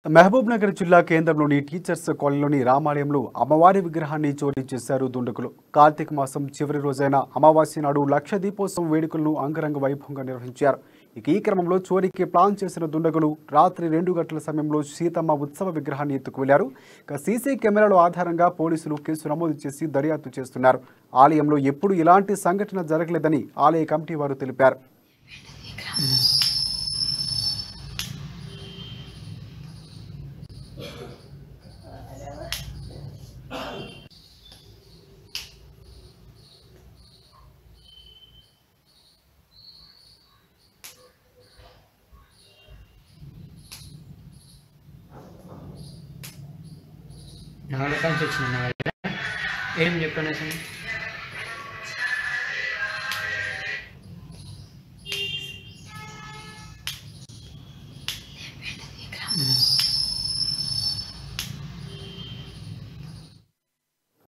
మహబూబ్ నగర్ జిల్లా కేంద్రంలోని టీచర్స్ కాలనీలోని రామాలయంలో అమ్మవారి విగ్రహాన్ని చోరీ చేశారు దుండగులు. కార్తీక మాసం చివరి రోజైన అమావాస్య నాడు లక్ష దీపోత్సవం వేడుకలను అంగరంగ వైభవంగా నిర్వహించారు. ఈ క్రమంలో చోరీకి ప్లాన్ చేసిన దుండగులు రాత్రి 2 గంటల సమయంలో సీతమ్మ ఉత్సవ విగ్రహాన్ని ఎత్తుకువెళ్లారు. సీసీ కెమెరాల ఆధారంగా పోలీసులు కేసు నమోదు చేసి దర్యాప్తు చేస్తున్నారు. ఆలయంలో ఎప్పుడు ఇలాంటి సంఘటన జరగలేదని ఆలయ కమిటీ వారు తెలిపారు. నాలుగు నుంచి వచ్చిన ఏం చెప్పాను అసలు